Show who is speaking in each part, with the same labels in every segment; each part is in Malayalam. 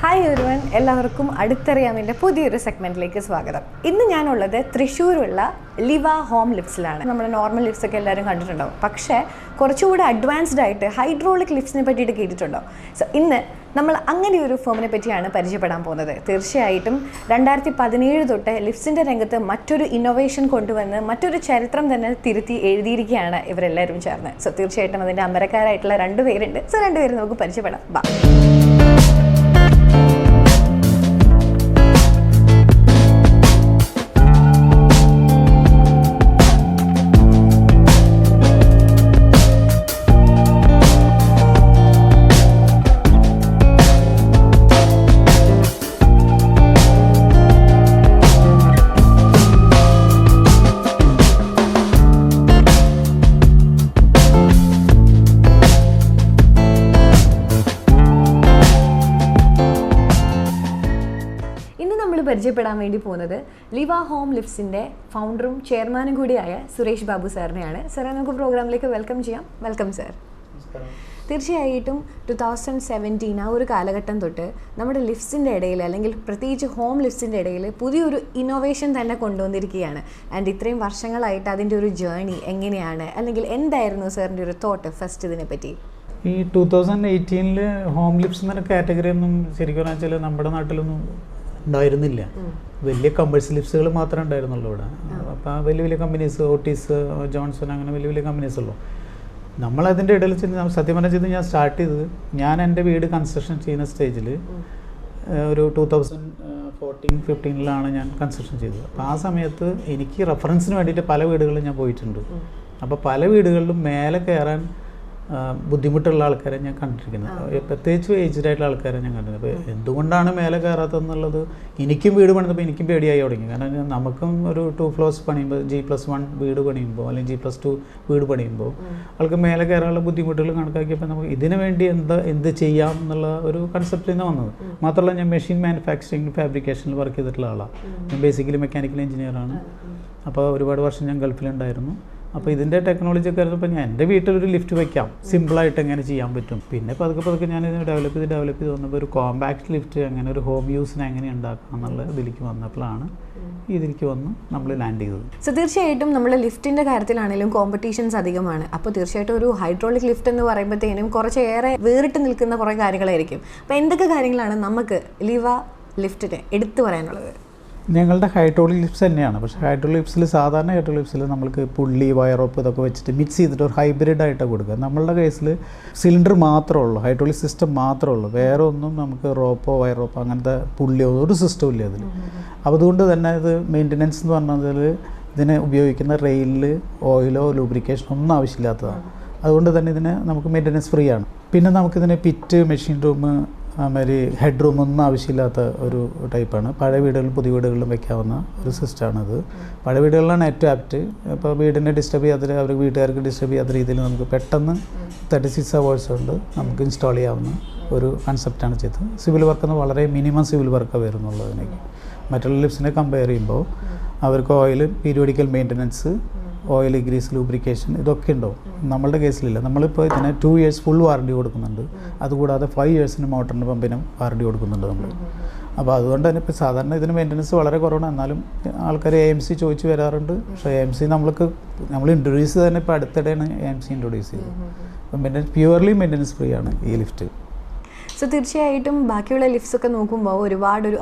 Speaker 1: ഹായ് എവരിവൺ, എല്ലാവർക്കും അടുത്തറിയാമിൻ്റെ പുതിയൊരു സെഗ്മെൻറ്റിലേക്ക് സ്വാഗതം. ഇന്ന് ഞാനുള്ളത് തൃശ്ശൂരുള്ള ലിവ ഹോം ലിഫ്റ്റ്സിലാണ്. നമ്മൾ നോർമൽ ലിഫ്റ്റ്സ് ഒക്കെ എല്ലാവരും കണ്ടിട്ടുണ്ടാവും, പക്ഷേ കുറച്ചുകൂടി അഡ്വാൻസ്ഡ് ആയിട്ട് ഹൈഡ്രോളിക് ലിഫ്റ്റ്സിനെ പറ്റിയിട്ട് കേട്ടിട്ടുണ്ടോ? സോ ഇന്ന് നമ്മൾ അങ്ങനെ ഒരു ഫേമിനെ പറ്റിയാണ് പരിചയപ്പെടാൻ പോകുന്നത്. തീർച്ചയായിട്ടും 2017 തൊട്ട് ലിഫ്റ്റ്സിൻ്റെ രംഗത്ത് മറ്റൊരു ഇന്നോവേഷൻ കൊണ്ടുവന്ന് മറ്റൊരു ചരിത്രം തന്നെ തിരുത്തി എഴുതിയിരിക്കുകയാണ് ഇവരെല്ലാവരും ചേർന്ന്. സോ തീർച്ചയായിട്ടും അതിൻ്റെ അമരക്കാരായിട്ടുള്ള രണ്ടുപേരുണ്ട്. സോ രണ്ടുപേരും നമുക്ക് പരിചയപ്പെടാം. ബാ. പരിചയപ്പെടാൻ വേണ്ടി പോകുന്നത് ലിവ ഹോം ലിഫ്റ്റ്സിൻ്റെ ഫൗണ്ടറും ചെയർമാനും കൂടിയായ സുരേഷ് ബാബു സാറിനെയാണ്. സാറെ നമുക്ക് പ്രോഗ്രാമിലേക്ക് വെൽക്കം ചെയ്യാം. Welcome sir. തീർച്ചയായിട്ടും 2017 ആ ഒരു കാലഘട്ടം തൊട്ട് നമ്മുടെ ലിഫ്റ്റ്സിൻ്റെ ഇടയിൽ, അല്ലെങ്കിൽ പ്രത്യേകിച്ച് ഹോം ലിഫ്റ്റ്സിൻ്റെ ഇടയിൽ പുതിയൊരു ഇന്നോവേഷൻ തന്നെ കൊണ്ടുവന്നിരിക്കുകയാണ്. ആൻഡ് ഇത്രയും വർഷങ്ങളായിട്ട് അതിൻ്റെ ഒരു ജേർണി എങ്ങനെയാണ്, അല്ലെങ്കിൽ എന്തായിരുന്നു സാറിൻ്റെ ഒരു തോട്ട് ഫസ്റ്റ് ഇതിനെപ്പറ്റി?
Speaker 2: ഈ 2018 ഹോം ലിഫ്റ്റ്സ് എന്ന കാറ്റഗറി ഒന്നും ശരിക്കും വെച്ചാൽ നമ്മുടെ നാട്ടിലൊന്നും ഉണ്ടായിരുന്നില്ല. വലിയ കമേഴ്ഷ്യൽ ലിഫ്റ്റ്സുകൾ മാത്രമേ ഉണ്ടായിരുന്നുള്ളൂ ഇവിടെ. അപ്പോൾ വലിയ വലിയ കമ്പനീസ്, ഓട്ടീസ്, ജോൺസൺ, അങ്ങനെ വലിയ വലിയ കമ്പനീസ് ഉള്ളൂ. നമ്മളതിൻ്റെ ഇടയിൽ സത്യം പറഞ്ഞത് ഞാൻ സ്റ്റാർട്ട് ചെയ്തത്, ഞാൻ എൻ്റെ വീട് കൺസ്ട്രക്ഷൻ ചെയ്യുന്ന സ്റ്റേജിൽ ഒരു 2014-15 ഞാൻ കൺസ്ട്രക്ഷൻ ചെയ്തത്. അപ്പോൾ ആ സമയത്ത് എനിക്ക് റെഫറൻസിന് വേണ്ടിയിട്ട് പല വീടുകളിലും ഞാൻ പോയിട്ടുണ്ട്. അപ്പോൾ പല വീടുകളിലും മേലെ കയറാൻ ബുദ്ധിമുട്ടുള്ള ആൾക്കാരെ ഞാൻ കണ്ടിരിക്കുന്നത്, പ്രത്യേകിച്ച് ഏജ്ഡ് ആയിട്ടുള്ള ആൾക്കാരെ ഞാൻ കണ്ടിരുന്നത്. അപ്പോൾ എന്തുകൊണ്ടാണ് മേലെ കയറാത്തതെന്നുള്ളത് എനിക്കും വീട് പണിതപ്പോൾ എനിക്കും പേടിയായി തുടങ്ങി. കാരണം നമുക്കും ഒരു 2 ഫ്ലോർസ് പണിയുമ്പോൾ, G+1 വീട് പണിയുമ്പോൾ അല്ലെങ്കിൽ G+2 വീട് പണിയുമ്പോൾ ആൾക്ക് മേലെ കയറാനുള്ള ബുദ്ധിമുട്ടുകൾ കണക്കാക്കിയപ്പോൾ നമുക്ക് ഇതിനു വേണ്ടി എന്ത് ചെയ്യാം എന്നുള്ള ഒരു കൺസെപ്റ്റിൽ നിന്ന് വന്നത്. മാത്രമല്ല ഞാൻ മെഷീൻ മാനുഫാക്ചറിങ്, ഫാബ്രിക്കേഷനിൽ വർക്ക് ചെയ്തിട്ടുള്ള ആളാണ്. ഞാൻ ബേസിക്കലി മെക്കാനിക്കൽ എഞ്ചിനീയറാണ്. അപ്പോൾ ഒരുപാട് വർഷം ഞാൻ ഗൾഫിലുണ്ടായിരുന്നു. അപ്പോൾ ഇതിൻ്റെ ടെക്നോളജി ഒക്കെ ആയിരുന്നപ്പോൾ ഞാൻ എൻ്റെ വീട്ടിലൊരു ലിഫ്റ്റ് വയ്ക്കാം, സിമ്പിളായിട്ട് എങ്ങനെ ചെയ്യാൻ പറ്റും. പിന്നെ പതുക്കെ ഞാൻ ഇത് ഡെവലപ്പ് ചെയ്ത് വന്നപ്പോൾ ഒരു കോമ്പാക്ട് ലിഫ്റ്റ് എങ്ങനെ ഒരു ഹോം യൂസിന് എങ്ങനെ ഉണ്ടാക്കാം എന്നുള്ള ഇതിലേക്ക് വന്നപ്പോഴാണ് ഇതിലേക്ക് വന്ന് നമ്മൾ ലാൻഡ് ചെയ്തത്.
Speaker 1: സോ തീർച്ചയായിട്ടും നമ്മൾ ലിഫ്റ്റിൻ്റെ കാര്യത്തിലാണെങ്കിലും കോമ്പറ്റീഷൻസ് അധികമാണ്. അപ്പോൾ തീർച്ചയായിട്ടും ഒരു ഹൈഡ്രോളിക് ലിഫ്റ്റ് എന്ന് പറയുമ്പോഴത്തേനും കുറച്ചേറെ വേറിട്ട് നിൽക്കുന്ന കുറേ കാര്യങ്ങളായിരിക്കും. അപ്പോൾ എന്തൊക്കെ കാര്യങ്ങളാണ് നമുക്ക് ലിവ ലിഫ്റ്റിന് എടുത്തു പറയാനുള്ളത്?
Speaker 2: ഞങ്ങളുടെ ഹൈഡ്രോളിക് ലിഫ്റ്റ്സ് തന്നെയാണ്. പക്ഷേ ഹൈഡ്രോളിക് ലിഫ്റ്റ്സിൽ, സാധാരണ ഹൈഡ്രോളിക് ലിഫ്റ്റ്സിൽ നമ്മൾക്ക് പുള്ളി, വയറോപ്പ് ഇതൊക്കെ വെച്ചിട്ട് മിക്സ് ചെയ്തിട്ട് ഒരു ഹൈബ്രിഡ് ആയിട്ടാണ് കൊടുക്കുക. നമ്മളുടെ കേസിൽ സിലിണ്ടർ മാത്രമേ ഉള്ളൂ, ഹൈഡ്രോളിക് സിസ്റ്റം മാത്രമേ ഉള്ളൂ. വേറെ ഒന്നും നമുക്ക് റോപ്പോ വയറോപ്പോ അങ്ങനത്തെ പുള്ളിയോ ഒരു സിസ്റ്റവും ഇല്ല അതിൽ. അപ്പോൾ അതുകൊണ്ട് തന്നെ ഇത് മെയിൻ്റനൻസ് എന്ന് പറഞ്ഞാൽ ഇതിന് ഉപയോഗിക്കുന്ന റെയിലിൽ ഓയിലോ ലൂബ്രിക്കേഷനോ ഒന്നും ആവശ്യമില്ലാത്തതാണ്. അതുകൊണ്ട് തന്നെ ഇതിന് നമുക്ക് മെയിൻ്റനൻസ് ഫ്രീ ആണ്. പിന്നെ നമുക്കിതിന് പിറ്റ്, മെഷീൻ റൂം, അതുമാതിരി ഹെഡ് റൂം ഒന്നും ആവശ്യമില്ലാത്ത ഒരു ടൈപ്പാണ്. പഴയ വീടുകളിലും പുതിയ വീടുകളിലും വയ്ക്കാവുന്ന ഒരു സിസ്റ്റമാണത്. പഴയ വീടുകളിലാണ് ഏറ്റവും ആപ്റ്റ്. ഇപ്പോൾ വീടിനെ ഡിസ്റ്റർബ് ചെയ്യാത്ത, അവർ വീട്ടുകാർക്ക് ഡിസ്റ്റർബ് ചെയ്യാത്ത രീതിയിൽ നമുക്ക് പെട്ടെന്ന് 36 hours കൊണ്ട് നമുക്ക് ഇൻസ്റ്റാൾ ചെയ്യാവുന്ന ഒരു കൺസെപ്റ്റാണ് ചെയ്തത്. സിവിൽ വർക്കെന്ന് വളരെ മിനിമം സിവിൽ വർക്കാണ് വരുന്നുള്ളത്. അതിനേക്ക് മറ്റുള്ള ലിഫ്റ്റ്സിനെ കമ്പയർ ചെയ്യുമ്പോൾ അവർക്ക് oil, periodical maintenance, oil, grease, lubrication ഇതൊക്കെ ഉണ്ടാവും. നമ്മളുടെ കേസിലില്ല. നമ്മളിപ്പോൾ ഇതിന് 2 years ഫുൾ വാറണ്ടി കൊടുക്കുന്നുണ്ട്. അതുകൂടാതെ 5 years മോട്ടറിന് പമ്പിനും വാറണ്ടി കൊടുക്കുന്നുണ്ട് നമ്മൾ. അപ്പോൾ അതുകൊണ്ട് തന്നെ ഇപ്പോൾ സാധാരണ ഇതിന് മെയിൻ്റനൻസ് വളരെ കുറവാണ്. എന്നാലും ആൾക്കാർ AMC ചോദിച്ച് വരാറുണ്ട്. പക്ഷേ AMC നമ്മൾ ഇൻട്രൊഡ്യൂസ് തന്നെ ഇപ്പോൾ അടുത്തിടെയാണ് AMC ഇൻട്രൊഡ്യൂസ് ചെയ്തത്. അപ്പം പ്യുവർലി മെയിൻ്റനൻസ് ഫ്രീ ആണ് ഈ ലിഫ്റ്റ്.
Speaker 1: സോ തീർച്ചയായിട്ടും ബാക്കിയുള്ള ലിഫ്റ്റ്സ് ഒക്കെ നോക്കുമ്പോൾ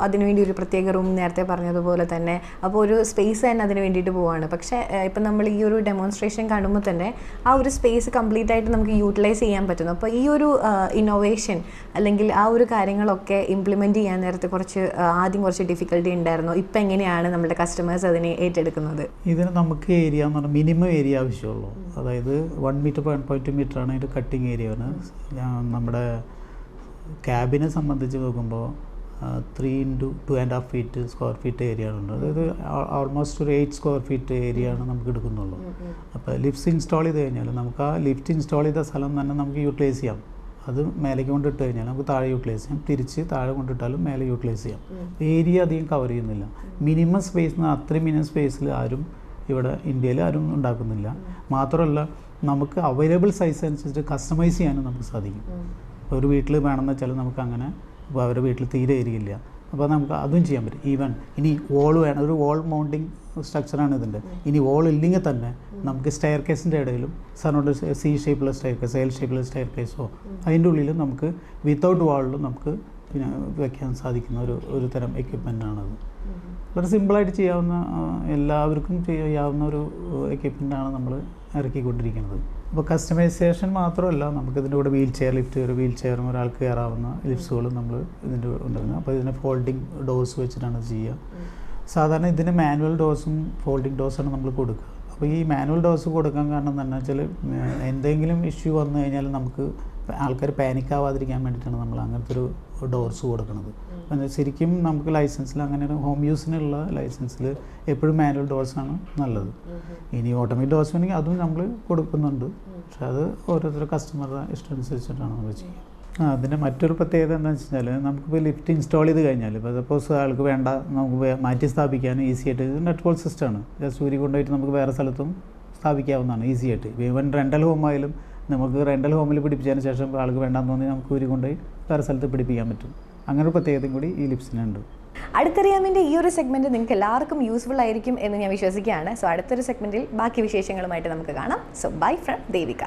Speaker 1: അതിനുവേണ്ടി ഒരു പ്രത്യേക റൂം, നേരത്തെ പറഞ്ഞതുപോലെ തന്നെ അപ്പോൾ ഒരു സ്പേസ് തന്നെ അതിന് വേണ്ടിയിട്ട് പോവുകയാണ്. പക്ഷേ ഇപ്പം നമ്മൾ ഈ ഒരു ഡെമോൺസ്ട്രേഷൻ കാണുമ്പോൾ തന്നെ ആ ഒരു സ്പേസ് കംപ്ലീറ്റ് ആയിട്ട് നമുക്ക് യൂട്ടിലൈസ് ചെയ്യാൻ പറ്റുന്നു. അപ്പോൾ ഈ ഒരു ഇന്നോവേഷൻ അല്ലെങ്കിൽ ആ ഒരു കാര്യങ്ങളൊക്കെ ഇംപ്ലിമെൻറ്റ് ചെയ്യാൻ നേരത്തെ ആദ്യം കുറച്ച് ഡിഫിക്കൽട്ടി ഉണ്ടായിരുന്നു. ഇപ്പം എങ്ങനെയാണ് നമ്മുടെ കസ്റ്റമേഴ്സ് അതിനെ ഏറ്റെടുക്കുന്നത്?
Speaker 2: ഇതിന് നമുക്ക് ഏരിയ എന്ന് പറഞ്ഞാൽ മിനിമം ഏരിയ ആവശ്യമുള്ളൂ. അതായത് 1 meter 1.2 meter ആണ് ഇതിൻ്റെ കട്ടിങ് ഏരിയ. നമ്മുടെ ക്യാബിനെ സംബന്ധിച്ച് നോക്കുമ്പോൾ 3 into 2.5 feet square feet area ഉണ്ട്. അതായത് ഓൾമോസ്റ്റ് ഒരു 8 square feet ഏരിയ ആണ് നമുക്ക് എടുക്കുന്നുള്ളൂ. അപ്പോൾ ലിഫ്റ്റ്സ് ഇൻസ്റ്റാൾ ചെയ്ത് കഴിഞ്ഞാൽ നമുക്ക് ആ ലിഫ്റ്റ് ഇൻസ്റ്റാൾ ചെയ്ത സ്ഥലം തന്നെ നമുക്ക് യൂട്ടിലൈസ് ചെയ്യാം. അത് മേലേക്ക് കൊണ്ടിട്ട് കഴിഞ്ഞാൽ നമുക്ക് താഴെ യൂട്ടിലൈസ് ചെയ്യാം, തിരിച്ച് താഴെ കൊണ്ടിട്ടാലും മേലെ യൂട്ടിലൈസ് ചെയ്യാം. ഏരിയ അധികം കവർ ചെയ്യുന്നില്ല. മിനിമം സ്പേസ്, അത്രയും മിനിമം സ്പേസിൽ ആരും ഇവിടെ ഇന്ത്യയിൽ ആരും ഉണ്ടാക്കുന്നില്ല. മാത്രമല്ല നമുക്ക് അവൈലബിൾ സൈസ് അനുസരിച്ച് കസ്റ്റമൈസ് ചെയ്യാനും നമുക്ക് സാധിക്കും. ഒരു വീട്ടിൽ വേണമെന്ന് വെച്ചാൽ നമുക്ക് അങ്ങനെ അപ്പോൾ അവരുടെ വീട്ടിൽ തീരെ ഏരിയയില്ല. അപ്പോൾ നമുക്ക് അതും ചെയ്യാൻ പറ്റും. ഈവൻ ഇനി വോൾ വേണം, ഒരു വോൾ മൗണ്ടിങ് സ്ട്രക്ചറാണ് ഇതിൻ്റെ. ഇനി വോൾ ഇല്ലെങ്കിൽ തന്നെ നമുക്ക് സ്റ്റെയർ കേസിൻ്റെ ഇടയിലും സറൗണ്ട് സി ഷേപ്പിലുള്ള സ്റ്റെയർ കേസ്, എൽ ഷേപ്പിലുള്ള സ്റ്റെയർ കേസോ അതിൻ്റെ ഉള്ളിലും നമുക്ക് വിത്തൗട്ട് വാളിലും നമുക്ക് പിന്നെ വയ്ക്കാൻ സാധിക്കുന്ന ഒരു തരം എക്യുപ്മെൻ്റാണത്. വളരെ സിമ്പിളായിട്ട് ചെയ്യാവുന്ന, എല്ലാവർക്കും ചെയ്യാവുന്ന ഒരു എക്യുപ്മെൻ്റാണ് നമ്മൾ ഇറക്കിക്കൊണ്ടിരിക്കുന്നത്. അപ്പോൾ കസ്റ്റമൈസേഷൻ മാത്രമല്ല, നമുക്കിതിൻ്റെ കൂടെ വീൽ ചെയർ ലിഫ്റ്റ്, ഒരു വീൽ ചെയറും ഒരാൾക്ക് കയറാവുന്ന ലിഫ്റ്റ്സുകളും നമ്മൾ ഇതിൻ്റെ ഉണ്ടാകുന്നത്. അപ്പോൾ ഇതിനെ ഫോൾഡിങ് ഡോർസ് വെച്ചിട്ടാണ് ചെയ്യുക. സാധാരണ ഇതിന് മാനുവൽ ഡോസും ഫോൾഡിങ് ഡോസാണ് നമ്മൾ കൊടുക്കുക. അപ്പോൾ ഈ മാനുവൽ ഡോസ് കൊടുക്കാൻ കാരണം എന്താണെന്ന് വെച്ചാൽ എന്തെങ്കിലും ഇഷ്യൂ വന്നു കഴിഞ്ഞാൽ നമുക്ക് ആൾക്കാർ പാനിക് ആവാതിരിക്കാൻ വേണ്ടിയിട്ടാണ് നമ്മൾ അങ്ങനത്തെ ഒരു ഡോർസ് കൊടുക്കുന്നത്. ശരിക്കും നമുക്ക് ലൈസൻസിൽ അങ്ങനെ ഒരു ഹോം യൂസിനുള്ള ലൈസൻസിൽ എപ്പോഴും മാനുവൽ ഡോർസാണ് നല്ലത്. ഇനി ഓട്ടോമാറ്റിക് ഡോർസ് വേണമെങ്കിൽ അതും നമ്മൾ കൊടുക്കുന്നുണ്ട്. പക്ഷെ അത് ഓരോരുത്തരുടെ കസ്റ്റമറുടെ ഇഷ്ടം അനുസരിച്ചിട്ടാണ് നമ്മൾ ചെയ്യുക. അതിൻ്റെ മറ്റൊരു പ്രത്യേകത എന്താണെന്ന് വെച്ച് കഴിഞ്ഞാൽ നമുക്കിപ്പോൾ ലിഫ്റ്റ് ഇൻസ്റ്റാൾ ചെയ്ത് കഴിഞ്ഞാൽ, ഇപ്പോൾ സപ്പോസ് ആൾക്ക് വേണ്ട നമുക്ക് മാറ്റി സ്ഥാപിക്കാനും ഈസി ആയിട്ട് ഇത് നെറ്റ് ബോൾട്ട് സിസ്റ്റമാണ്. ജസ്റ്റ് ഊരി കൊണ്ടുപോയിട്ട് നമുക്ക് വേറെ സ്ഥലത്തും സ്ഥാപിക്കാവുന്നതാണ് ഈസി ആയിട്ട്. ഈവൻ റെൻ്റൽ ഹോമായാലും നമുക്ക് റെൻ്റൽ ഹോമിൽ പിടിപ്പിച്ചതിന് ശേഷം ആൾക്ക് വേണ്ടാന്ന് തോന്നി നമുക്ക് ഊരി കൊണ്ടുപോയി വേറെ സ്ഥലത്ത് പിടിപ്പിക്കാൻ പറ്റും. അങ്ങനെ ഒരു പ്രത്യേകതയും കൂടി ഈ ലിപ്സിനുണ്ട്.
Speaker 1: അടുത്തറിയാമിൻ്റെ ഈ ഒരു സെഗ്മെൻറ്റ് നിങ്ങൾക്ക് എല്ലാവർക്കും യൂസ്ഫുൾ ആയിരിക്കും എന്ന് ഞാൻ വിശ്വസിക്കുകയാണ്. സോ അടുത്തൊരു സെഗ്മെൻറ്റിൽ ബാക്കി വിശേഷങ്ങളുമായിട്ട് നമുക്ക് കാണാം. So bye from Devika.